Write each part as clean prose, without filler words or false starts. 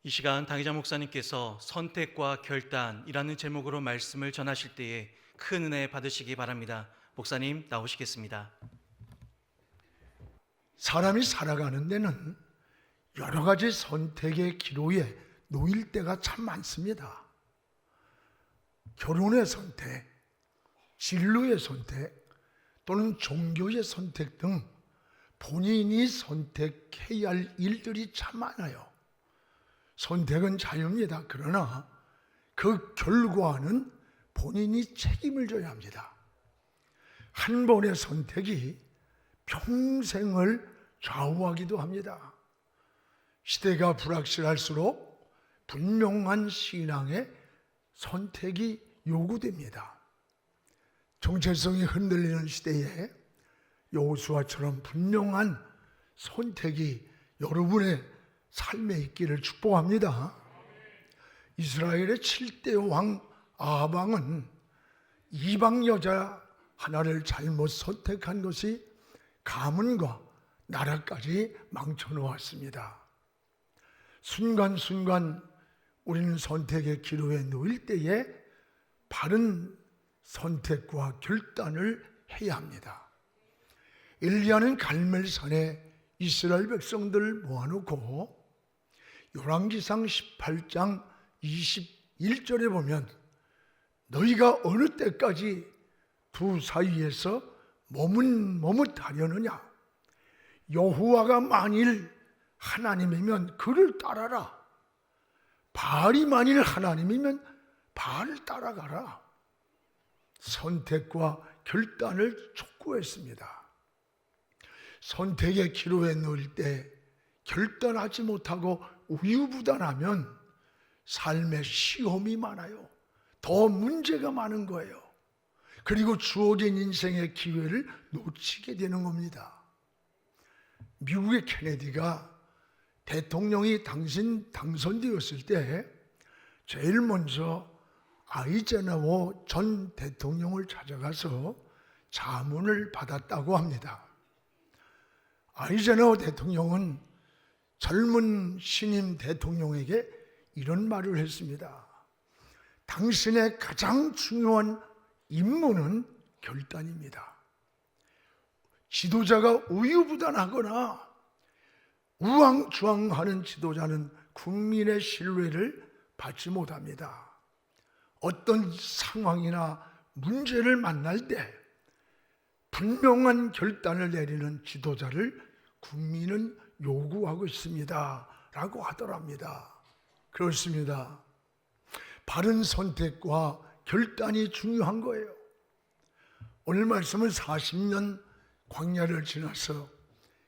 이 시간 당의자 목사님께서 선택과 결단이라는 제목으로 말씀을 전하실 때에 큰 은혜 받으시기 바랍니다. 목사님 나오시겠습니다. 사람이 살아가는 데는 여러 가지 선택의 기로에 놓일 때가 참 많습니다. 결혼의 선택, 진로의 선택, 또는 종교의 선택 등 본인이 선택해야 할 일들이 참 많아요. 선택은 자유입니다. 그러나 그 결과는 본인이 책임을 져야 합니다. 한 번의 선택이 평생을 좌우하기도 합니다. 시대가 불확실할수록 분명한 신앙의 선택이 요구됩니다. 정체성이 흔들리는 시대에 여호수아처럼 분명한 선택이 여러분의 삶에 있기를 축복합니다. 이스라엘의 7대 왕 아합 왕은 이방 여자 하나를 잘못 선택한 것이 가문과 나라까지 망쳐놓았습니다. 순간순간 우리는 선택의 기로에 놓일 때에 바른 선택과 결단을 해야 합니다. 엘리야는 갈멜산에 이스라엘 백성들을 모아놓고 열왕기상 18장 21절에 보면 너희가 어느 때까지 두 사이에서 머뭇하려느냐, 여호와가 만일 하나님이면 그를 따라라, 바알이 만일 하나님이면 바알을 따라가라. 선택과 결단을 촉구했습니다. 선택의 기로에 놓일 때 결단하지 못하고 우유부단하면 삶에 시험이 많아요. 더 문제가 많은 거예요. 그리고 주어진 인생의 기회를 놓치게 되는 겁니다. 미국의 케네디가 대통령이 당선되었을 때 제일 먼저 아이젠하워 전 대통령을 찾아가서 자문을 받았다고 합니다. 아이젠하워 대통령은 젊은 신임 대통령에게 이런 말을 했습니다. 당신의 가장 중요한 임무는 결단입니다. 지도자가 우유부단하거나 우왕좌왕하는 지도자는 국민의 신뢰를 받지 못합니다. 어떤 상황이나 문제를 만날 때 분명한 결단을 내리는 지도자를 국민은 요구하고 있습니다 라고 하더랍니다. 그렇습니다. 바른 선택과 결단이 중요한 거예요. 오늘 말씀은 40년 광야를 지나서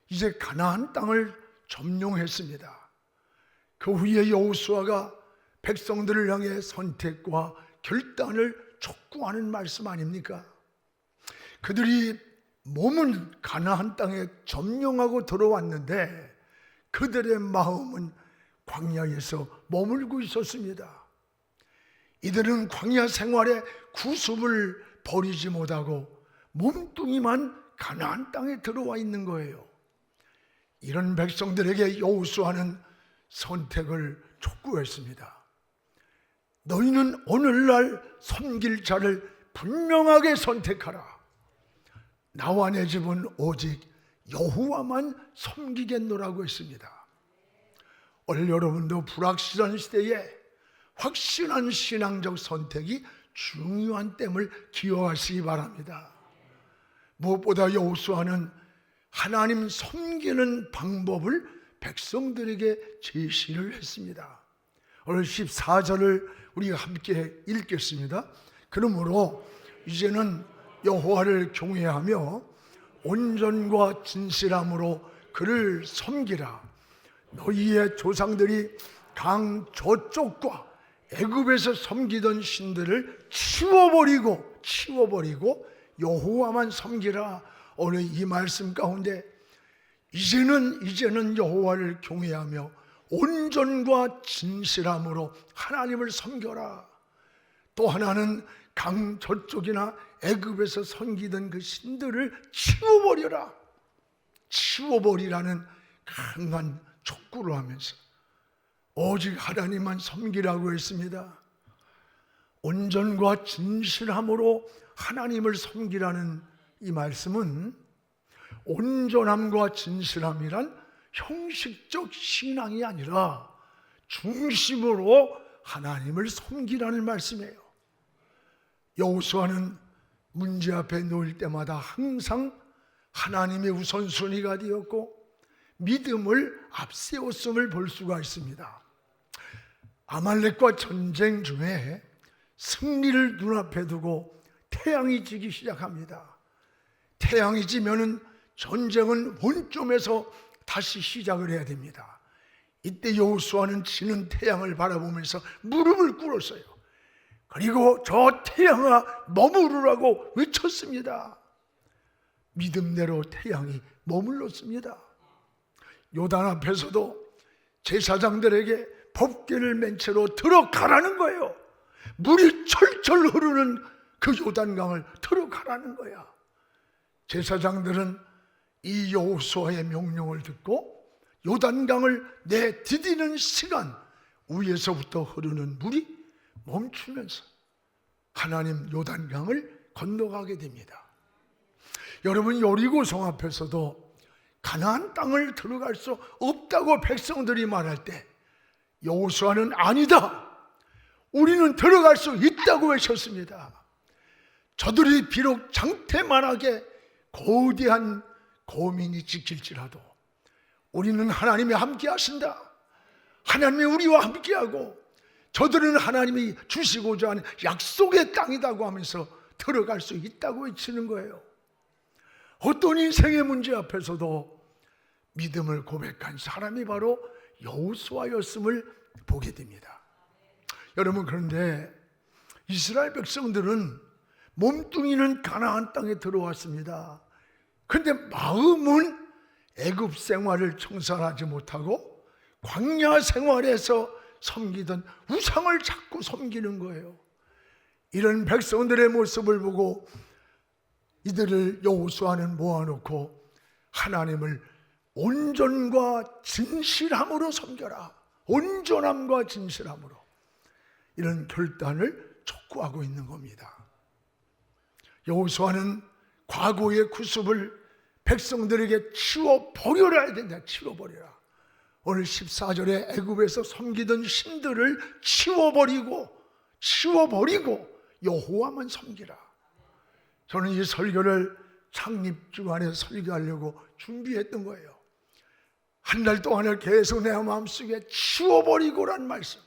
이제 가나안 땅을 점령했습니다. 그 후에 여호수아가 백성들을 향해 선택과 결단을 촉구하는 말씀 아닙니까? 그들이 몸은 가나안 땅에 점령하고 들어왔는데 그들의 마음은 광야에서 머물고 있었습니다. 이들은 광야 생활에 구습을 버리지 못하고 몸뚱이만 가나안 땅에 들어와 있는 거예요. 이런 백성들에게 여호수아는 선택을 촉구했습니다. 너희는 오늘날 섬길 자를 분명하게 선택하라. 나와 내 집은 오직 여호와만 섬기겠노라고 했습니다. 오늘 여러분도 불확실한 시대에 확실한 신앙적 선택이 중요한 됨을 기억하시기 바랍니다. 무엇보다 여호수아는 하나님 섬기는 방법을 백성들에게 제시를 했습니다. 오늘 14절을 우리가 함께 읽겠습니다. 그러므로 이제는 여호와를 경외하며 온전과 진실함으로 그를 섬기라. 너희의 조상들이 강 저쪽과 애굽에서 섬기던 신들을 치워버리고 여호와만 섬기라. 오늘 이 말씀 가운데 이제는 여호와를 경외하며 온전과 진실함으로 하나님을 섬겨라. 또 하나는 강 저쪽이나 애굽에서 섬기던 그 신들을 치워버리라는 강한 촉구를 하면서 오직 하나님만 섬기라고 했습니다. 온전과 진실함으로 하나님을 섬기라는 이 말씀은 온전함과 진실함이란 형식적 신앙이 아니라 중심으로 하나님을 섬기라는 말씀이에요. 여호수아는 문제 앞에 놓일 때마다 항상 하나님의 우선순위가 되었고 믿음을 앞세웠음을 볼 수가 있습니다. 아말렉과 전쟁 중에 승리를 눈앞에 두고 태양이 지기 시작합니다. 태양이 지면은 전쟁은 원점에서 다시 시작을 해야 됩니다. 이때 여호수아는 지는 태양을 바라보면서 무릎을 꿇었어요. 그리고 저 태양아 머무르라고 외쳤습니다. 믿음대로 태양이 머물렀습니다. 요단 앞에서도 제사장들에게 법궤를 맨 채로 들어가라는 거예요. 물이 철철 흐르는 그 요단강을 들어가라는 거야. 제사장들은 이 여호수아의 명령을 듣고 요단강을 내디디는 시간 위에서부터 흐르는 물이 멈추면서 하나님 요단강을 건너가게 됩니다. 여러분, 여리고성 앞에서도 가나안 땅을 들어갈 수 없다고 백성들이 말할 때 여호수아는 아니다, 우리는 들어갈 수 있다고 외쳤습니다. 저들이 비록 장태만하게 거대한 고민이 지킬지라도 우리는 하나님이 함께 하신다, 하나님이 우리와 함께하고 저들은 하나님이 주시고자 하는 약속의 땅이라고 하면서 들어갈 수 있다고 외치는 거예요. 어떤 인생의 문제 앞에서도 믿음을 고백한 사람이 바로 여호수아였음을 보게 됩니다. 여러분, 그런데 이스라엘 백성들은 몸뚱이는 가나안 땅에 들어왔습니다. 그런데 마음은 애굽 생활을 청산하지 못하고 광야 생활에서 섬기던 우상을 자꾸 섬기는 거예요. 이런 백성들의 모습을 보고 이들을 여호수아는 모아놓고 하나님을 온전과 진실함으로 섬겨라, 온전함과 진실함으로, 이런 결단을 촉구하고 있는 겁니다. 여호수아는 과거의 구습을 백성들에게 치워버려야 된다. 치워버려라. 오늘 14절에 애굽에서 섬기던 신들을 치워버리고 여호와만 섬기라. 저는 이 설교를 창립 주간에 설교하려고 준비했던 거예요. 한 달 동안을 계속 내 마음속에 치워버리고란 말씀.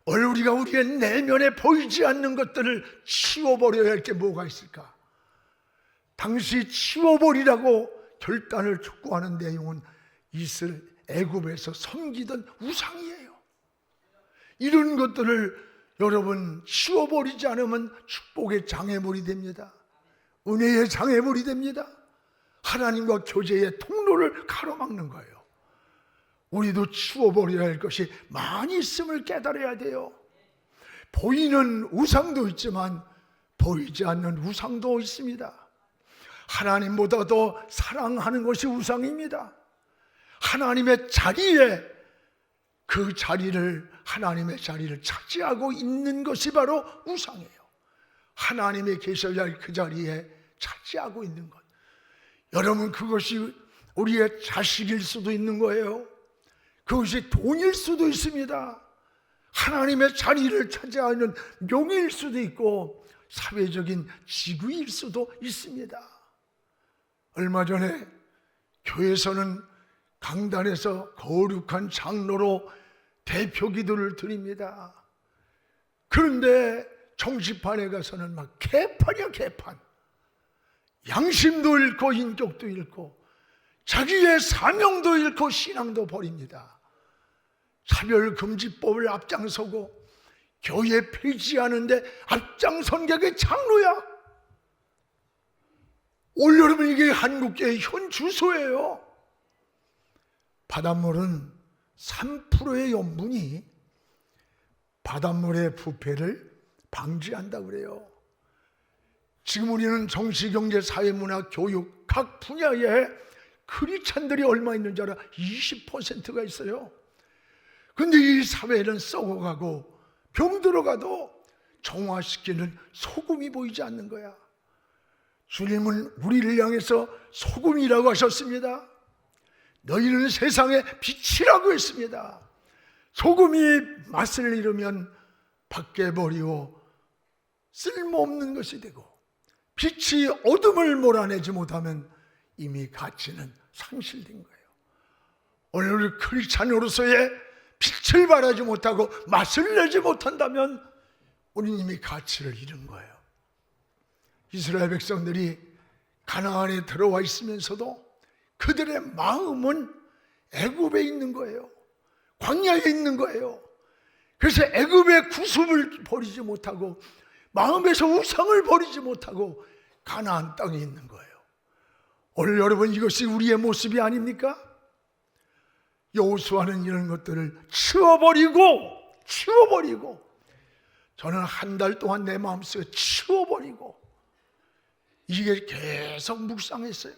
오늘 우리가 우리의 내면에 보이지 않는 것들을 치워버려야 할 게 뭐가 있을까? 당시 치워버리라고 결단을 촉구하는 내용은 애굽에서 섬기던 우상이에요. 이런 것들을 여러분 치워버리지 않으면 축복의 장애물이 됩니다. 은혜의 장애물이 됩니다. 하나님과 교제의 통로를 가로막는 거예요. 우리도 치워버려야 할 것이 많이 있음을 깨달아야 돼요. 보이는 우상도 있지만 보이지 않는 우상도 있습니다. 하나님보다 더 사랑하는 것이 우상입니다. 하나님의 자리에, 그 자리를, 하나님의 자리를 차지하고 있는 것이 바로 우상이에요. 하나님이 계셔야 할 그 자리에 차지하고 있는 것. 여러분, 그것이 우리의 자식일 수도 있는 거예요. 그것이 돈일 수도 있습니다. 하나님의 자리를 차지하는 명예일 수도 있고 사회적인 지위일 수도 있습니다. 얼마 전에 교회에서는 강단에서 거룩한 장로로 대표 기도를 드립니다. 그런데 정치판에 가서는 막 개판이야, 개판. 양심도 잃고 인격도 잃고 자기의 사명도 잃고 신앙도 버립니다. 차별금지법을 앞장서고 교회 폐지하는데 앞장선 게 장로야. 올여러분, 이게 한국교회의 현 주소예요. 바닷물은 3%의 염분이 바닷물의 부패를 방지한다고 그래요. 지금 우리는 정치, 경제, 사회, 문화, 교육 각 분야에 크리스찬들이 얼마 있는 줄 알아? 20%가 있어요. 근데 이 사회는 썩어가고 병들어가도 정화시키는 소금이 보이지 않는 거야. 주님은 우리를 향해서 소금이라고 하셨습니다. 너희는 세상의 빛이라고 했습니다. 소금이 맛을 잃으면 밖에 버리고 쓸모없는 것이 되고, 빛이 어둠을 몰아내지 못하면 이미 가치는 상실된 거예요. 오늘 우리 크리스찬으로서의 빛을 발하지 못하고 맛을 내지 못한다면 우리는 이미 가치를 잃은 거예요. 이스라엘 백성들이 가나안에 들어와 있으면서도 그들의 마음은 애굽에 있는 거예요. 광야에 있는 거예요. 그래서 애굽의 구습을 버리지 못하고 마음에서 우상을 버리지 못하고 가나안 땅에 있는 거예요. 오늘 여러분, 이것이 우리의 모습이 아닙니까? 여호수아는 이런 것들을 치워버리고 저는 한 달 동안 내 마음속에 치워버리고 이게 계속 묵상했어요.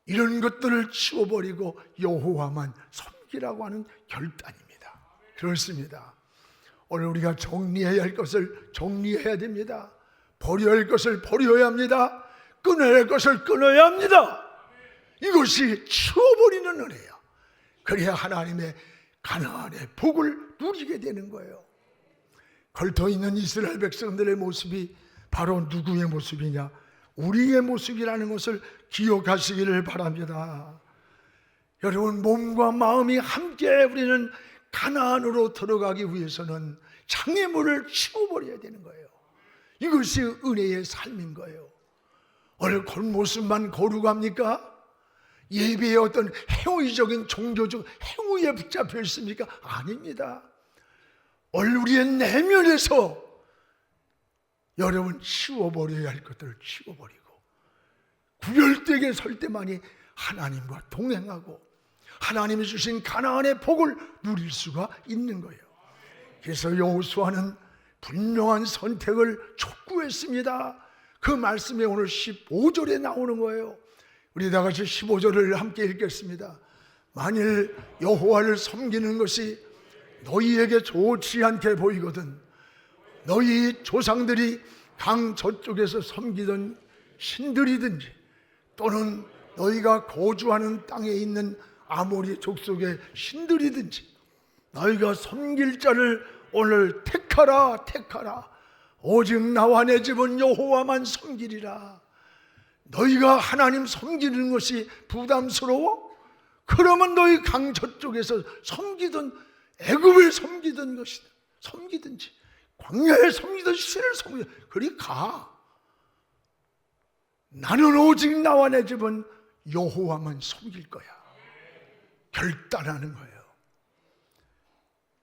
이런 것들을 치워버리고 여호와만 섬기라고 하는 결단입니다. 그렇습니다. 오늘 우리가 정리해야 할 것을 정리해야 됩니다. 버려야 할 것을 버려야 합니다. 끊어야 할 것을 끊어야 합니다. 이것이 치워버리는 은혜야. 그래야 하나님의 가나안의 복을 누리게 되는 거예요. 걸터있는 이스라엘 백성들의 모습이 바로 누구의 모습이냐? 우리의 모습이라는 것을 기억하시기를 바랍니다. 여러분, 몸과 마음이 함께 우리는 가나안으로 들어가기 위해서는 장애물을 치워버려야 되는 거예요. 이것이 은혜의 삶인 거예요. 오늘 겉모습만 거룩합니까? 예배의 어떤 행위적인 종교적 행위에 붙잡혀 있습니까? 아닙니다. 오늘 우리의 내면에서 여러분 치워버려야 할 것들을 치워버리고 구별되게 설 때만이 하나님과 동행하고 하나님이 주신 가나안의 복을 누릴 수가 있는 거예요. 그래서 여호수아는 분명한 선택을 촉구했습니다. 그 말씀이 오늘 15절에 나오는 거예요. 우리 다 같이 15절을 함께 읽겠습니다. 만일 여호와를 섬기는 것이 너희에게 좋지 않게 보이거든 너희 조상들이 강 저쪽에서 섬기던 신들이든지 또는 너희가 거주하는 땅에 있는 아모리 족속의 신들이든지 너희가 섬길 자를 오늘 택하라. 오직 나와 내 집은 여호와만 섬기리라. 너희가 하나님 섬기는 것이 부담스러워? 그러면 너희 강 저쪽에서 섬기던 애굽에 섬기던 것이다 섬기든지 광야에 섬기던 신을 섬기든 그리 가. 나는 오직 나와 내 집은 여호와만 섬길 거야. 결단하는 거예요.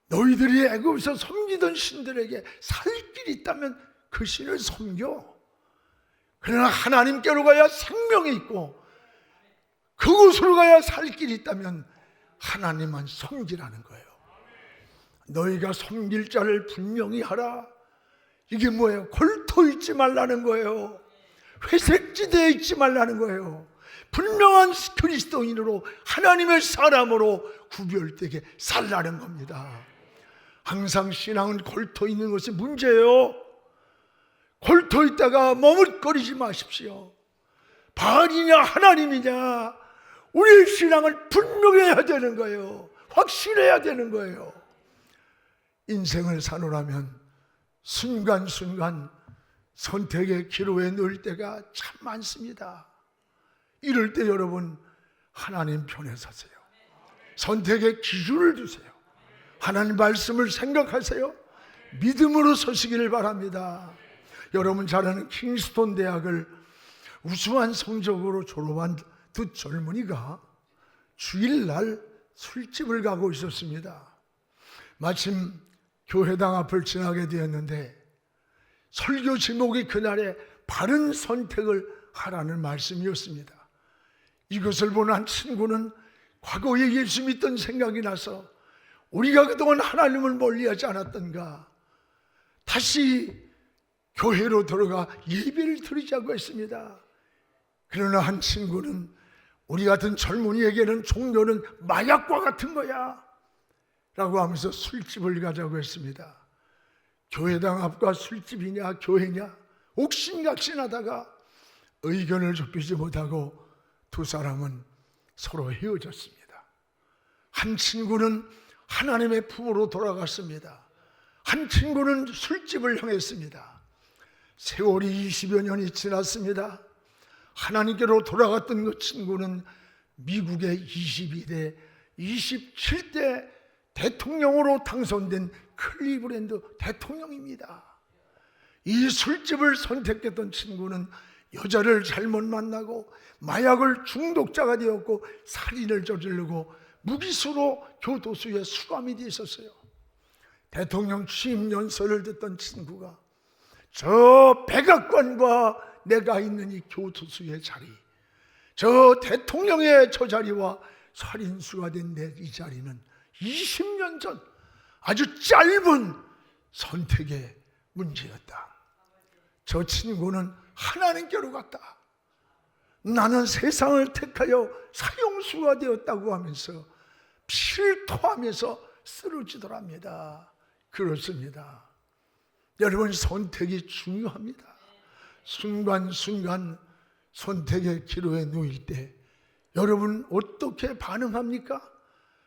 너희들이 애굽에서 섬기던 신들에게 살 길이 있다면 그 신을 섬겨. 그러나 하나님께로 가야 생명이 있고 그곳으로 가야 살 길이 있다면 하나님만 섬기라는 거예요. 너희가 섬길 자를 분명히 하라. 이게 뭐예요? 골토 있지 말라는 거예요. 회색지대에 있지 말라는 거예요. 분명한 그리스도인으로 하나님의 사람으로 구별되게 살라는 겁니다. 항상 신앙은 골토 있는 것이 문제예요. 골토 있다가 머뭇거리지 마십시오. 바알이냐 하나님이냐 우리의 신앙을 분명해야 되는 거예요. 확실해야 되는 거예요. 인생을 사노라면 순간순간 선택의 기로에 넣을 때가 참 많습니다. 이럴 때 여러분 하나님 편에 서세요. 선택의 기준을 두세요. 하나님 말씀을 생각하세요. 믿음으로 서시기를 바랍니다. 여러분 잘 아는 킹스톤 대학을 우수한 성적으로 졸업한 두 젊은이가 주일날 술집을 가고 있었습니다. 마침 교회당 앞을 지나게 되었는데 설교 제목이 그날의 바른 선택을 하라는 말씀이었습니다. 이것을 본 한 친구는 과거에 예수 믿던 생각이 나서 우리가 그동안 하나님을 멀리하지 않았던가 다시 교회로 들어가 예배를 드리자고 했습니다. 그러나 한 친구는 우리 같은 젊은이에게는 종교는 마약과 같은 거야. 라고 하면서 술집을 가자고 했습니다. 교회당 앞과 술집이냐 교회냐 옥신각신하다가 의견을 좁히지 못하고 두 사람은 서로 헤어졌습니다. 한 친구는 하나님의 품으로 돌아갔습니다. 한 친구는 술집을 향했습니다. 세월이 20여 년이 지났습니다. 하나님께로 돌아갔던 그 친구는 미국의 22대, 27대 대통령으로 당선된 클리브랜드 대통령입니다. 이 술집을 선택했던 친구는 여자를 잘못 만나고 마약을 중독자가 되었고 살인을 저지르고 무기수로 교도소에 수감이 돼 있었어요. 대통령 취임 연설을 듣던 친구가 저 백악관과 내가 있는 이 교도소의 자리, 저 대통령의 저 자리와 살인수가 된 내 이 자리는 20년 전 아주 짧은 선택의 문제였다. 저 친구는 하나님께로 갔다. 나는 세상을 택하여 사형수가 되었다고 하면서 피를 토하면서 쓰러지더랍니다. 그렇습니다. 여러분, 선택이 중요합니다. 순간순간 선택의 기로에 놓일 때 여러분 어떻게 반응합니까?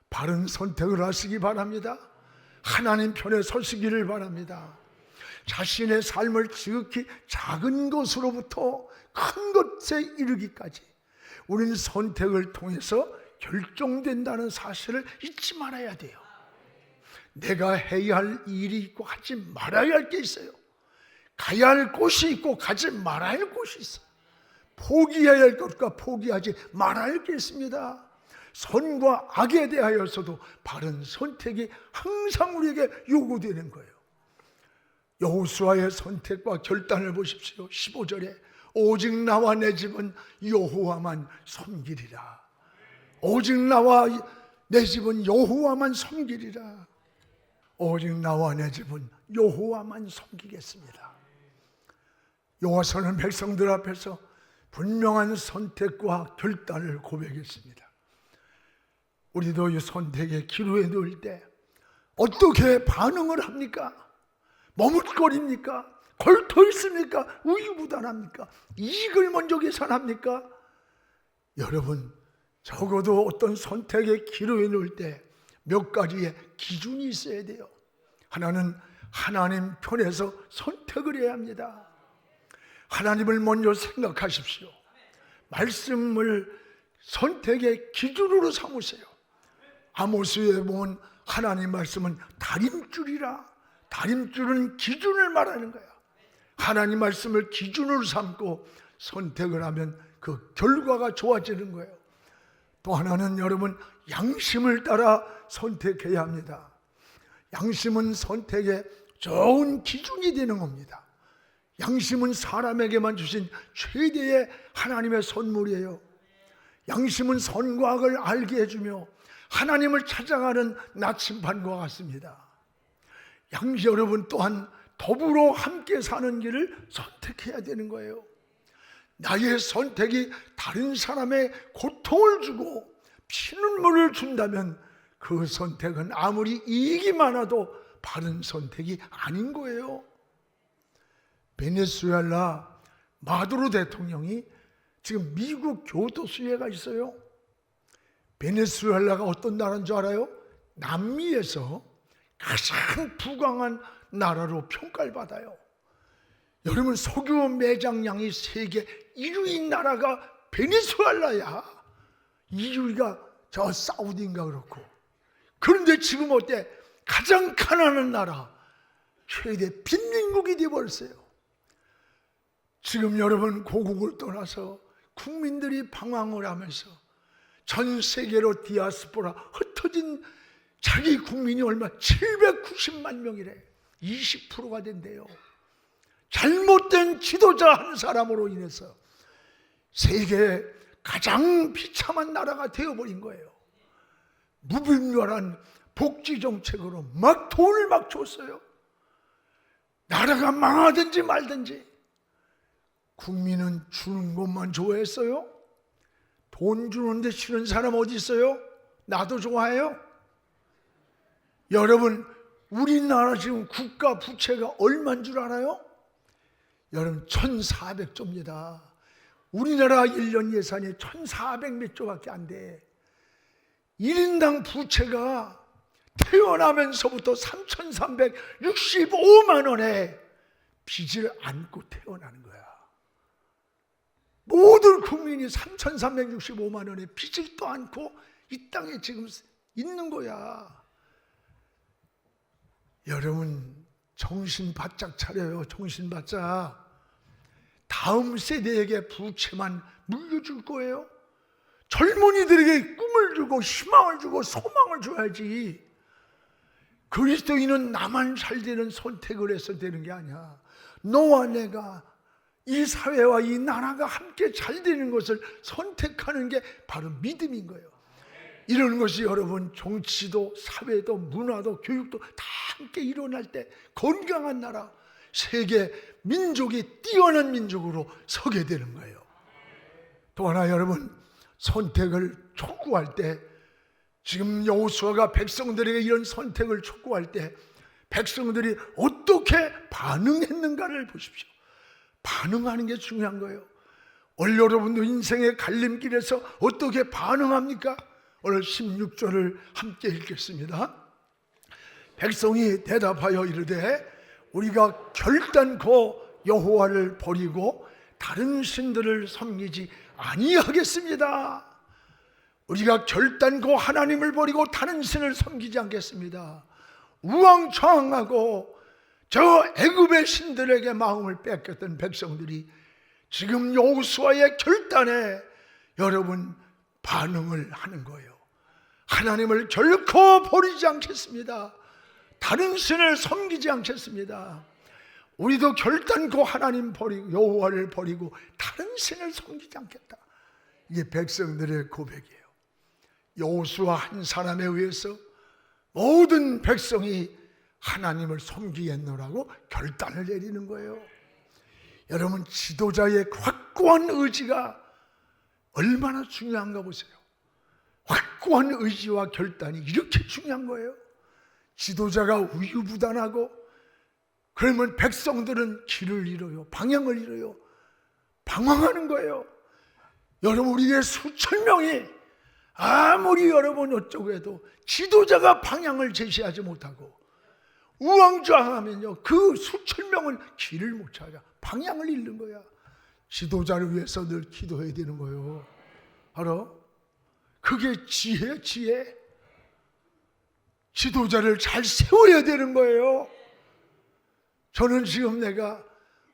바른 선택을 하시기 바랍니다. 하나님 편에 서시기를 바랍니다. 자신의 삶을 지극히 작은 것으로부터 큰 것에 이르기까지 우리는 선택을 통해서 결정된다는 사실을 잊지 말아야 돼요. 내가 해야 할 일이 있고 하지 말아야 할 게 있어요. 가야 할 곳이 있고 가지 말아야 할 곳이 있어요. 포기해야 할 것과 포기하지 말아야 할 게 있습니다. 선과 악에 대하여서도 바른 선택이 항상 우리에게 요구되는 거예요. 여호수아의 선택과 결단을 보십시오. 15절에 오직 나와 내 집은 여호와만 섬기리라. 오직 나와 내 집은 여호와만 섬기리라. 오직 나와 내 집은 여호와만 섬기겠습니다. 여호와서는 백성들 앞에서 분명한 선택과 결단을 고백했습니다. 우리도 이 선택의 기로에 놓일 때 어떻게 반응을 합니까? 머뭇거립니까? 걸터 있습니까? 우유부단합니까? 이익을 먼저 계산합니까? 여러분, 적어도 어떤 선택의 기로에 놓일 때 몇 가지의 기준이 있어야 돼요. 하나는 하나님 편에서 선택을 해야 합니다. 하나님을 먼저 생각하십시오. 말씀을 선택의 기준으로 삼으세요. 아모스에 보면 하나님 말씀은 다림줄이라. 다림줄은 기준을 말하는 거야. 하나님 말씀을 기준으로 삼고 선택을 하면 그 결과가 좋아지는 거예요. 또 하나는 여러분, 양심을 따라 선택해야 합니다. 양심은 선택의 좋은 기준이 되는 겁니다. 양심은 사람에게만 주신 최대의 하나님의 선물이에요. 양심은 선과 악을 알게 해주며 하나님을 찾아가는 나침반과 같습니다. 여러분 또한 더불어 함께 사는 길을 선택해야 되는 거예요. 나의 선택이 다른 사람의 고통을 주고 피눈물을 준다면 그 선택은 아무리 이익이 많아도 바른 선택이 아닌 거예요. 베네수엘라 마두로 대통령이 지금 미국 교도소에 가 있어요. 베네수엘라가 어떤 나라인 줄 알아요? 남미에서 가장 부강한 나라로 평가를 받아요. 여러분, 석유 매장량이 세계 1위인 나라가 베네수엘라야. 2위가 저 사우디인가 그렇고. 그런데 지금 어때? 가장 가난한 나라, 최대 빈민국이 되어버렸어요. 지금 여러분, 고국을 떠나서 국민들이 방황을 하면서 전 세계로 디아스포라 흩어진 자기 국민이 얼마? 790만 명이래. 20%가 된대요. 잘못된 지도자 한 사람으로 인해서 세계의 가장 비참한 나라가 되어버린 거예요. 무분별한 복지 정책으로 막 돈을 막 줬어요. 나라가 망하든지 말든지. 국민은 주는 것만 좋아했어요? 돈 주는데 싫은 사람 어디 있어요? 나도 좋아해요. 여러분, 우리나라 지금 국가 부채가 얼마인 줄 알아요? 여러분, 1,400조입니다. 우리나라 1년 예산이 1,400몇 조밖에 안 돼. 1인당 부채가 태어나면서부터 3,365만 원의 빚을 안고 태어나는 거야. 모든 국민이 3,365만 원의 빚을 또 안고 이 땅에 지금 있는 거야. 여러분, 정신 바짝 차려요. 정신 바짝. 다음 세대에게 부채만 물려줄 거예요? 젊은이들에게 꿈을 주고 희망을 주고 소망을 줘야지. 그리스도인은 나만 잘 되는 선택을 해서 되는 게 아니야. 너와 내가 이 사회와 이 나라가 함께 잘 되는 것을 선택하는 게 바로 믿음인 거예요. 이런 것이 여러분, 정치도 사회도 문화도 교육도 다 함께 일어날 때 건강한 나라, 세계 민족이 뛰어난 민족으로 서게 되는 거예요. 또 하나, 여러분, 선택을 촉구할 때, 지금 여호수아가 백성들에게 이런 선택을 촉구할 때 백성들이 어떻게 반응했는가를 보십시오. 반응하는 게 중요한 거예요. 오늘 여러분도 인생의 갈림길에서 어떻게 반응합니까? 오늘 16절을 함께 읽겠습니다. 백성이 대답하여 이르되 우리가 결단코 여호와를 버리고 다른 신들을 섬기지 아니하겠습니다. 우리가 결단코 하나님을 버리고 다른 신을 섬기지 않겠습니다. 우왕좌왕하고 저 애굽의 신들에게 마음을 뺏겼던 백성들이 지금 여호수아의 결단에 여러분 반응을 하는 거예요. 하나님을 결코 버리지 않겠습니다. 다른 신을 섬기지 않겠습니다. 우리도 결단코 하나님 버리고 여호와를 버리고 다른 신을 섬기지 않겠다. 이게 백성들의 고백이에요. 여호수아 한 사람에 의해서 모든 백성이 하나님을 섬기겠노라고 결단을 내리는 거예요. 여러분, 지도자의 확고한 의지가 얼마나 중요한가 보세요. 확고한 의지와 결단이 이렇게 중요한 거예요. 지도자가 우유부단하고 그러면 백성들은 길을 잃어요. 방향을 잃어요. 방황하는 거예요. 여러분, 우리의 수천 명이 아무리 여러분 어쩌고 해도 지도자가 방향을 제시하지 못하고 우왕좌왕하면요, 그 수천 명은 길을 못 찾아 방향을 잃는 거야. 지도자를 위해서 늘 기도해야 되는 거예요. 알아? 그게 지혜예요, 지혜. 지도자를 잘 세워야 되는 거예요. 저는 지금 내가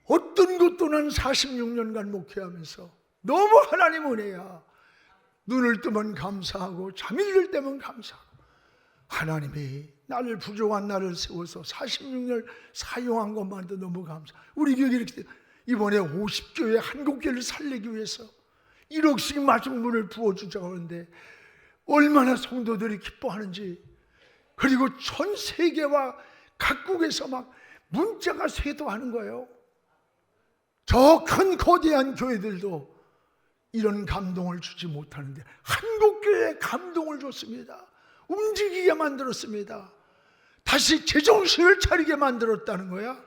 어떤 것도 난 46년간 목회하면서 너무 하나님 은혜야. 눈을 뜨면 감사하고 잠이 들 때면 감사하고, 하나님이 나를 부족한 나를 세워서 46년 사용한 것만도 너무 감사. 우리 교회 이렇게 이번에 50교회 한국교회를 살리기 위해서 1억씩 마중물을 부어주자고 하는데 얼마나 성도들이 기뻐하는지. 그리고 전 세계와 각국에서 막 문자가 쇄도하는 거예요. 저 큰 거대한 교회들도 이런 감동을 주지 못하는데 한국교회에 감동을 줬습니다. 움직이게 만들었습니다. 다시 제정신을 차리게 만들었다는 거야.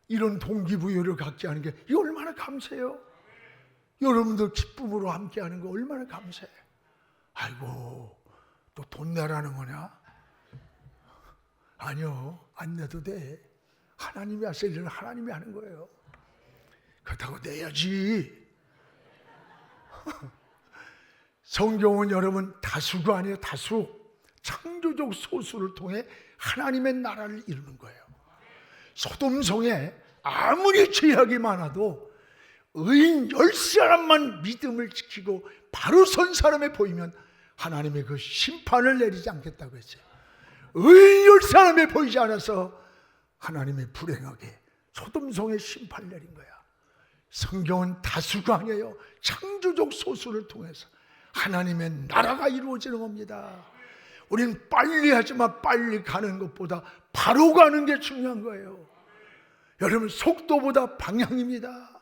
이런 동기부여를 갖게 하는 게 이게 얼마나 감사해요. 여러분들 기쁨으로 함께하는 거 얼마나 감사해. 아이고, 또 돈 내라는 거냐? 아니요, 안 내도 돼. 하나님이 하실 일은 하나님이 하는 거예요. 그렇다고 내야지. 성경은 여러분 다수가 아니에요. 다수. 창조적 소수를 통해 하나님의 나라를 이루는 거예요. 소돔성에 아무리 죄악이 많아도 의인 10사람만 믿음을 지키고 바로 선 사람에 보이면 하나님의 그 심판을 내리지 않겠다고 했어요. 의인 10사람에 보이지 않아서 하나님이 불행하게 소돔성에 심판을 내린 거야. 성경은 다수가 아니에요. 창조적 소수를 통해서 하나님의 나라가 이루어지는 겁니다. 우리는 빨리 하지만 빨리 가는 것보다 바로 가는 게 중요한 거예요. 여러분, 속도보다 방향입니다.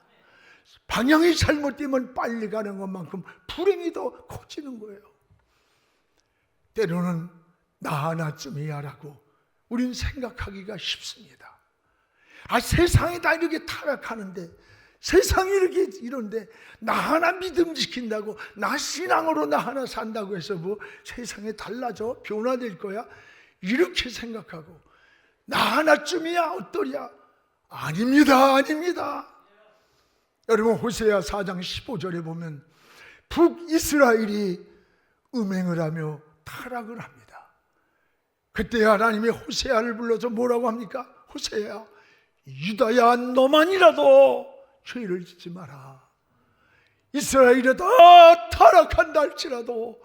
방향이 잘못되면 빨리 가는 것만큼 불행이 더 커지는 거예요. 때로는 나 하나쯤이야라고 우린 생각하기가 쉽습니다. 세상이 다 이렇게 타락하는데, 세상이 이렇게 이런데 나 하나 믿음 지킨다고, 나 신앙으로 나 하나 산다고 해서 뭐 세상이 달라져 변화될 거야? 이렇게 생각하고 나 하나쯤이야 어떠랴? 아닙니다. 아닙니다. 여러분, 호세아 4장 15절에 보면 북이스라엘이 음행을 하며 타락을 합니다. 그때 하나님이 호세아를 불러서 뭐라고 합니까? 호세아, 유다야, 너만이라도 죄를 짓지 마라. 이스라엘이 다 타락한다 할지라도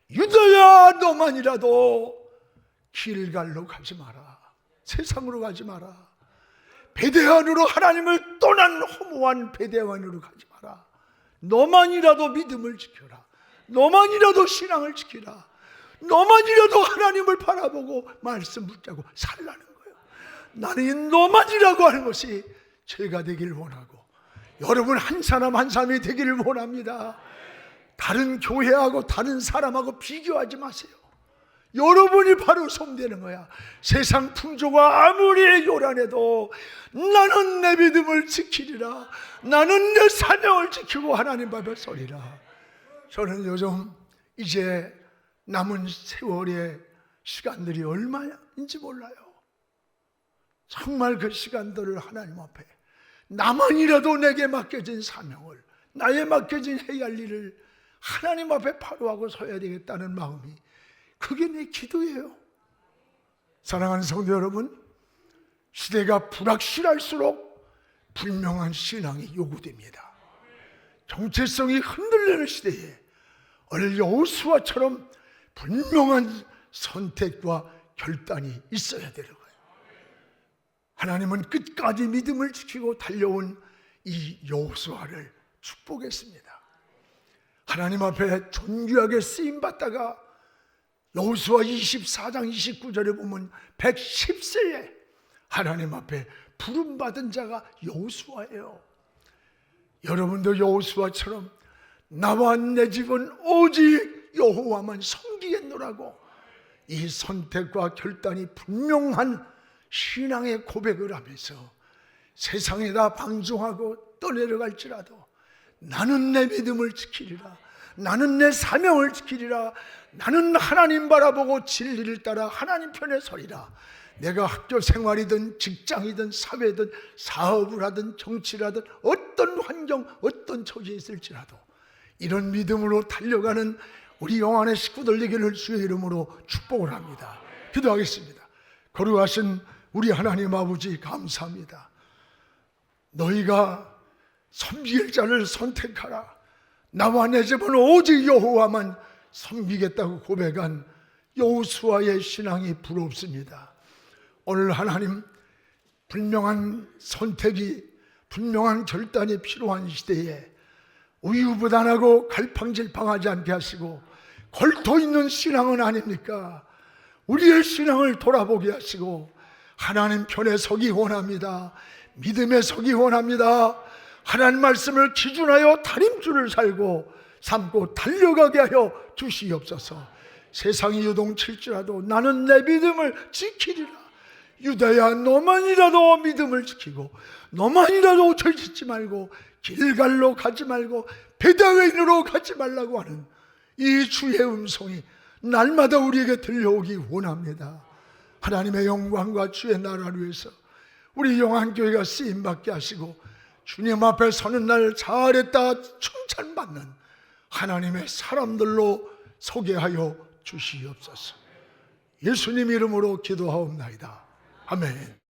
유다야, 너만이라도 길갈로 가지 마라. 세상으로 가지 마라. 베데안으로, 하나님을 떠난 허무한 베데안으로 가지 마라. 너만이라도 믿음을 지켜라. 너만이라도 신앙을 지키라. 너만이라도 하나님을 바라보고 말씀 붙잡고 살라는 거예요. 나는 이 너만이라고 하는 것이 죄가 되기를 원하고, 여러분 한 사람 한 사람이 되기를 원합니다. 다른 교회하고 다른 사람하고 비교하지 마세요. 여러분이 바로 손대는 거야. 세상 풍조가 아무리 요란해도 나는 내 믿음을 지키리라. 나는 내 사명을 지키고 하나님 앞에 서리라. 저는 요즘 이제 남은 세월의 시간들이 얼마인지 몰라요. 정말 그 시간들을 하나님 앞에, 나만이라도 내게 맡겨진 사명을, 나에 맡겨진 해야 할 일을 하나님 앞에 바로하고 서야 되겠다는 마음이, 그게 내 기도예요. 사랑하는 성도 여러분, 시대가 불확실할수록 분명한 신앙이 요구됩니다. 정체성이 흔들리는 시대에 오늘 여호수아처럼 분명한 선택과 결단이 있어야 되는 거예요. 하나님은 끝까지 믿음을 지키고 달려온 이 여호수아를 축복했습니다. 하나님 앞에 존귀하게 쓰임받다가 여호수아 24장 29절에 보면 110세에 하나님 앞에 부름받은 자가 여호수아예요. 여러분도 여호수아처럼 나와 내 집은 오직 여호와만 섬기겠노라고 이 선택과 결단이 분명한 신앙의 고백을 하면서 세상에다 방종하고 떠내려갈지라도 나는 내 믿음을 지키리라. 나는 내 사명을 지키리라. 나는 하나님 바라보고 진리를 따라 하나님 편에 서리라. 내가 학교 생활이든 직장이든 사회든 사업을 하든 정치를 하든 어떤 환경, 어떤 처지에 있을지라도 이런 믿음으로 달려가는 우리 영안의 식구들 되기를 주의 이름으로 축복을 합니다. 기도하겠습니다. 거룩하신 우리 하나님 아버지, 감사합니다. 너희가 섬길 자를 선택하라. 나와 내 집은 오직 여호와만 섬기겠다고 고백한 여호수아의 신앙이 부럽습니다. 오늘 하나님, 분명한 선택이, 분명한 결단이 필요한 시대에 우유부단하고 갈팡질팡하지 않게 하시고 걸터 있는 신앙은 아닙니까? 우리의 신앙을 돌아보게 하시고 하나님 편에 서기 원합니다. 믿음에 서기 원합니다. 하나님 말씀을 기준하여 다림줄을 살고 삼고 달려가게 하여 주시옵소서. 세상이 요동칠지라도 나는 내 믿음을 지키리라. 유다야, 너만이라도 믿음을 지키고 너만이라도 죄 짓지 말고 길갈로 가지 말고 베다웬으로 가지 말라고 하는 이 주의 음성이 날마다 우리에게 들려오기 원합니다. 하나님의 영광과 주의 나라를 위해서 우리 영안교회가 쓰임받게 하시고 주님 앞에 서는 날 잘했다 칭찬받는 하나님의 사람들로 소개하여 주시옵소서. 예수님 이름으로 기도하옵나이다. 아멘.